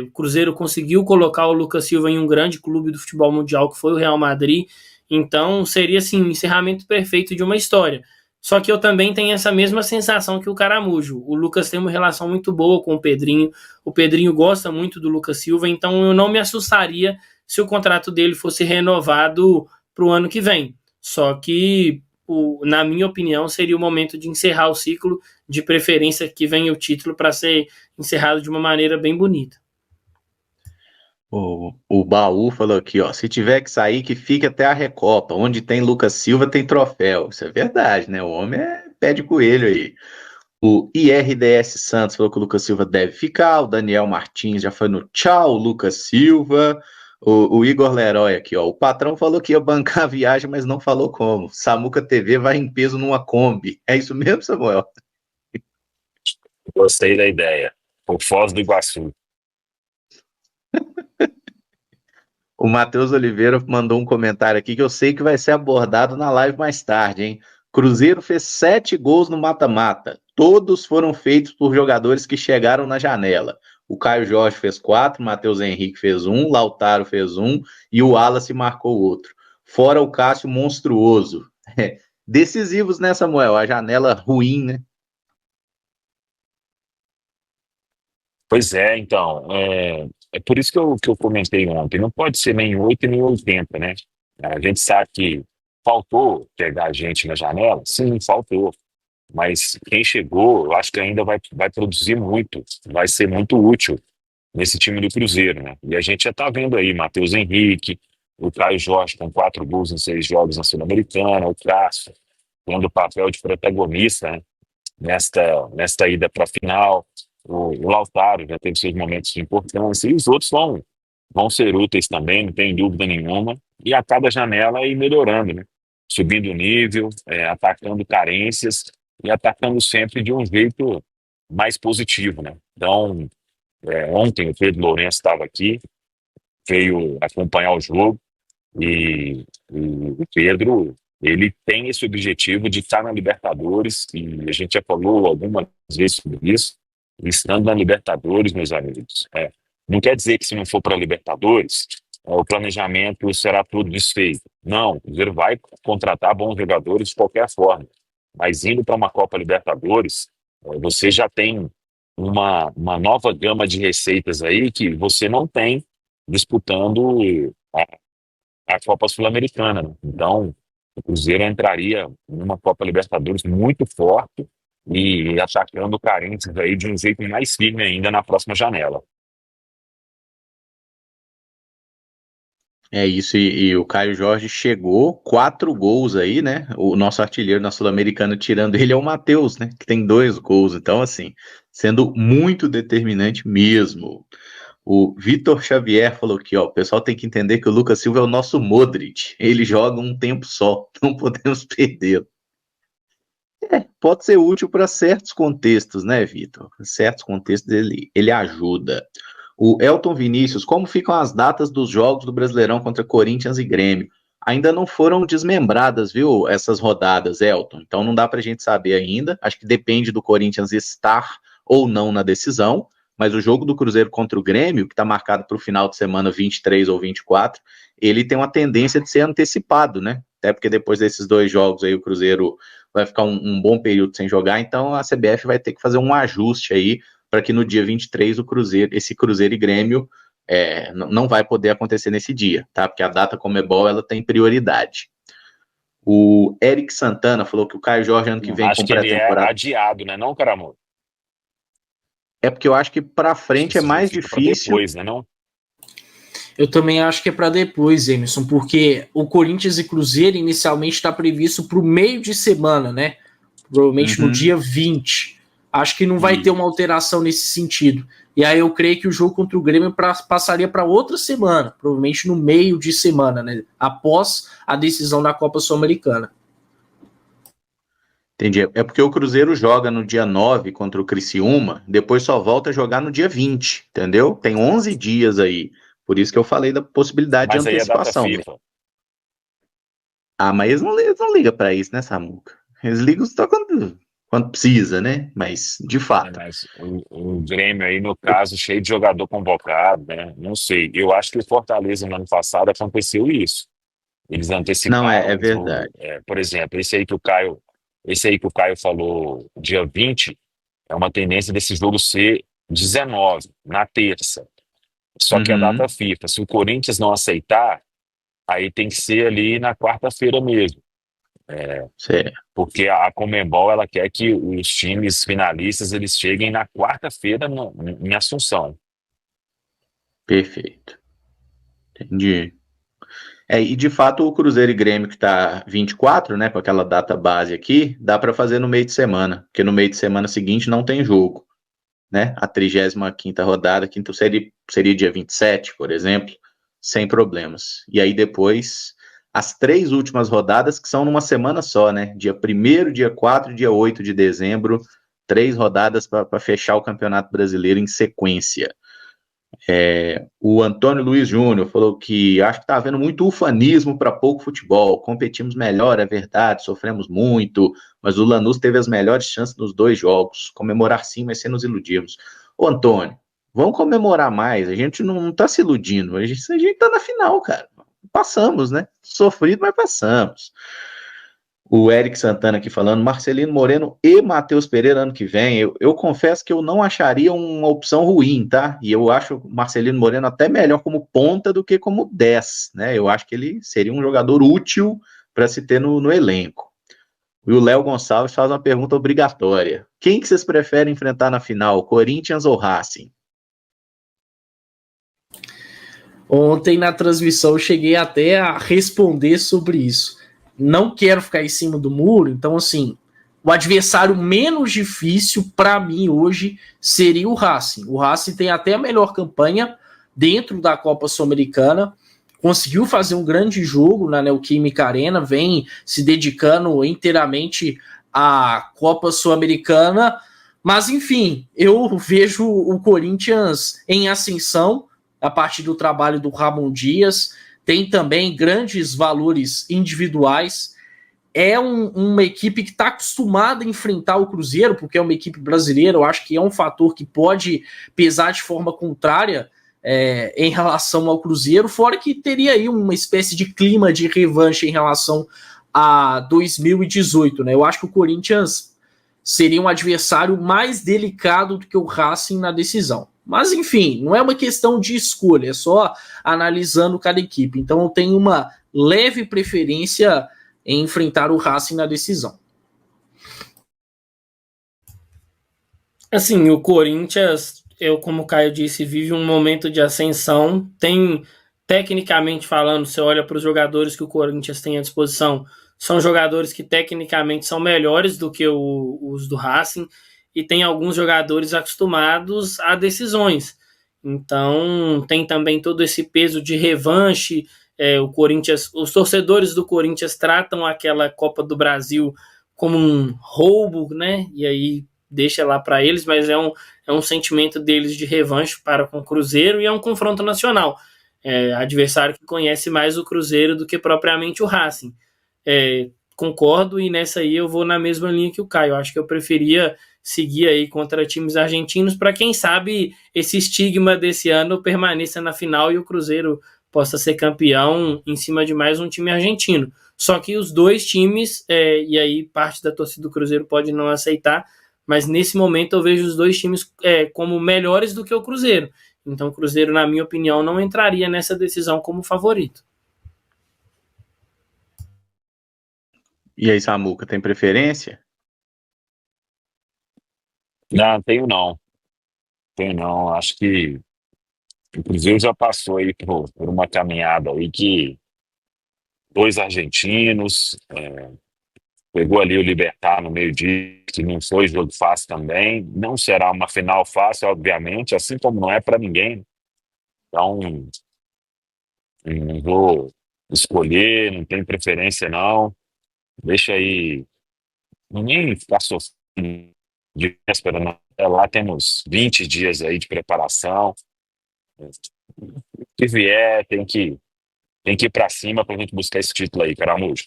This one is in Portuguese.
O Cruzeiro conseguiu colocar o Lucas Silva em um grande clube do futebol mundial, que foi o Real Madrid. Então seria assim, o encerramento perfeito de uma história. Só que eu também tenho essa mesma sensação que o Caramujo. O Lucas tem uma relação muito boa com o Pedrinho gosta muito do Lucas Silva, então eu não me assustaria se o contrato dele fosse renovado para o ano que vem. Só que, na minha opinião, seria o momento de encerrar o ciclo, de preferência que venha o título para ser encerrado de uma maneira bem bonita. O Baú falou aqui, ó, se tiver que sair, que fique até a Recopa, onde tem Lucas Silva tem troféu. Isso é verdade, né? O homem é pé de coelho aí. O IRDS Santos falou que o Lucas Silva deve ficar, o Daniel Martins já foi no tchau, Lucas Silva. O Igor Leroy aqui, ó, o patrão falou que ia bancar a viagem, mas não falou como. Samuca TV vai em peso numa Kombi. É isso mesmo, Samuel? Gostei da ideia. O Foz do Iguaçu. O Matheus Oliveira mandou um comentário aqui que eu sei que vai ser abordado na live mais tarde, hein? Cruzeiro fez 7 gols no mata-mata. Todos foram feitos por jogadores que chegaram na janela. O Caio Jorge fez 4, o Matheus Henrique fez 1, Lautaro fez 1 e o Wallace marcou outro. Fora o Cássio monstruoso. Decisivos, né, Samuel? A janela ruim, né? Pois é, então, é por isso que eu comentei ontem, não pode ser nem 8 nem 80, né? A gente sabe que faltou pegar gente na janela, sim, faltou, mas quem chegou, eu acho que ainda vai produzir muito, vai ser muito útil nesse time do Cruzeiro, né? E a gente já tá vendo aí, Matheus Henrique, o Caio Jorge com 4 gols em 6 jogos na Sul-Americana, o Cássio tendo o papel de protagonista, né? Nesta ida para a final. O Lautaro já teve seus momentos de importância, e os outros vão ser úteis também, não tem dúvida nenhuma, e a cada janela ir melhorando, né? Subindo o nível, atacando carências e atacando sempre de um jeito mais positivo, né? Então, ontem o Pedro Lourenço estava aqui, veio acompanhar o jogo, e o Pedro, ele tem esse objetivo de estar na Libertadores, e a gente já falou algumas vezes sobre isso. Estando na Libertadores, meus amigos, não quer dizer que se não for para a Libertadores, o planejamento será tudo desfeito. Não, o Cruzeiro vai contratar bons jogadores de qualquer forma, mas indo para uma Copa Libertadores, você já tem uma nova gama de receitas aí que você não tem disputando a Copa Sul-Americana, né? Então, o Cruzeiro entraria numa Copa Libertadores muito forte e atacando carências aí de um jeito mais firme ainda na próxima janela. É isso, e o Caio Jorge chegou, 4 gols aí, né? O nosso artilheiro na Sul-Americana, tirando ele, é o Matheus, né? Que tem 2 gols. Então, assim, sendo muito determinante mesmo. O Vitor Xavier falou aqui, ó, o pessoal tem que entender que o Lucas Silva é o nosso Modric. Ele joga um tempo só, não podemos perdê-lo. Pode ser útil para certos contextos, né, Vitor? Para certos contextos ele ajuda. O Elton Vinícius, como ficam as datas dos jogos do Brasileirão contra Corinthians e Grêmio? Ainda não foram desmembradas, viu, essas rodadas, Elton. Então não dá para a gente saber ainda. Acho que depende do Corinthians estar ou não na decisão. Mas o jogo do Cruzeiro contra o Grêmio, que está marcado para o final de semana 23 ou 24, ele tem uma tendência de ser antecipado, né? Até porque depois desses 2 jogos aí o Cruzeiro vai ficar um bom período sem jogar, então a CBF vai ter que fazer um ajuste aí para que no dia 23 esse Cruzeiro e Grêmio não vai poder acontecer nesse dia, tá? Porque a data Conmebol ela tem prioridade. O Eric Santana falou que o Caio Jorge ano que vem Acho que compra a ele é temporada. adiado, né, não, Caramon? É porque eu acho que para frente é mais difícil. Depois, né, não? Eu também acho que é para depois, Emerson, porque o Corinthians e Cruzeiro inicialmente está previsto para o meio de semana, né? Provavelmente no dia 20. Acho que não vai ter uma alteração nesse sentido. E aí eu creio que o jogo contra o Grêmio passaria para outra semana, provavelmente no meio de semana, né? Após a decisão da Copa Sul-Americana. Entendi. É porque o Cruzeiro joga no dia 9 contra o Criciúma, depois só volta a jogar no dia 20, entendeu? Tem 11 dias aí. Por isso que eu falei da possibilidade Mas de aí é data antecipação. FIFA. Ah, mas eles não ligam pra isso, né, Samuca? Eles ligam só quando quando precisa, né? Mas, de fato. Mas o Grêmio aí, no caso, cheio de jogador convocado, né? Não sei. Eu acho que o Fortaleza no ano passado aconteceu isso. Eles Não, é, anteciparam é um jogo. verdade. Por exemplo, esse aí que o Caio falou, dia 20, é uma tendência desse jogo ser 19, na terça. Só que a data Uhum, FIFA, se o Corinthians não aceitar, aí tem que ser ali na quarta-feira mesmo. certo, Porque a Conmebol ela quer que os times finalistas eles cheguem na quarta-feira em Assunção. perfeito. Entendi. E de fato o Cruzeiro e Grêmio que tá 24, né, com aquela data base aqui, dá para fazer no meio de semana, porque no meio de semana seguinte não tem jogo, né? A 35ª rodada, que então seria dia 27, por exemplo, sem problemas. E aí depois as três últimas rodadas que são numa semana só, né? Dia 1º, dia 4 e dia 8 de dezembro, três rodadas para fechar o Campeonato Brasileiro em sequência. O Antônio Luiz Júnior falou que acho que está havendo muito ufanismo para pouco futebol. Competimos melhor, é verdade, sofremos muito, mas o Lanús teve as melhores chances nos dois jogos. Comemorar sim, mas sem nos iludirmos. Ô Antônio, vamos comemorar mais. A gente não está se iludindo. A gente está na final, cara. Passamos, né? Sofrido, mas passamos. O Eric Santana aqui falando, Marcelino Moreno e Matheus Pereira ano que vem. Eu confesso que eu não acharia uma opção ruim, tá? E eu acho o Marcelino Moreno até melhor como ponta do que como 10, né? Eu acho que ele seria um jogador útil para se ter no elenco. E o Léo Gonçalves faz uma pergunta obrigatória. Quem que vocês preferem enfrentar na final, Corinthians ou Racing? Ontem na transmissão eu cheguei até a responder sobre isso. Não quero ficar em cima do muro, então assim, o adversário menos difícil para mim hoje seria o Racing. O Racing tem até a melhor campanha dentro da Copa Sul-Americana, conseguiu fazer um grande jogo na Neoquímica Arena, vem se dedicando inteiramente à Copa Sul-Americana, mas enfim, eu vejo o Corinthians em ascensão a partir do trabalho do Ramon Dias, tem também grandes valores individuais. É uma equipe que está acostumada a enfrentar o Cruzeiro, porque é uma equipe brasileira. Eu acho que é um fator que pode pesar de forma contrária em relação ao Cruzeiro, fora que teria aí uma espécie de clima de revanche em relação a 2018, né? Eu acho que o Corinthians seria um adversário mais delicado do que o Racing na decisão. Mas, enfim, não é uma questão de escolha, é só analisando cada equipe. Então, eu tenho uma leve preferência em enfrentar o Racing na decisão. Assim, o Corinthians, como o Caio disse, vive um momento de ascensão. Tem, tecnicamente falando, você olha para os jogadores que o Corinthians tem à disposição, são jogadores que tecnicamente são melhores do que os do Racing, e tem alguns jogadores acostumados a decisões. Então, tem também todo esse peso de revanche. O Corinthians, os torcedores do Corinthians tratam aquela Copa do Brasil como um roubo, né? E aí deixa lá para eles, mas é um sentimento deles de revanche para com o Cruzeiro, e é um confronto nacional. Adversário que conhece mais o Cruzeiro do que propriamente o Racing. Concordo, e nessa aí eu vou na mesma linha que o Caio. Acho que eu preferia seguir aí contra times argentinos para, quem sabe, esse estigma desse ano permaneça na final e o Cruzeiro possa ser campeão em cima de mais um time argentino. Só que os dois times, e aí parte da torcida do Cruzeiro pode não aceitar, mas nesse momento eu vejo os dois times como melhores do que o Cruzeiro. Então o Cruzeiro, na minha opinião, não entraria nessa decisão como favorito. E aí, Samuca, tem preferência? Não, tenho não. Tenho não. Acho que o Cruzeiro já passou aí por uma caminhada aí que dois argentinos, pegou ali o Libertad no meio disso, que não foi jogo fácil também. Não será uma final fácil, obviamente, assim como não é para ninguém. Então, não vou escolher, não tem preferência não. Deixa aí, ninguém ficar sofrendo de véspera, não. Lá temos 20 dias aí de preparação. O que vier, tem que ir para cima para a gente buscar esse título aí, Caramujo.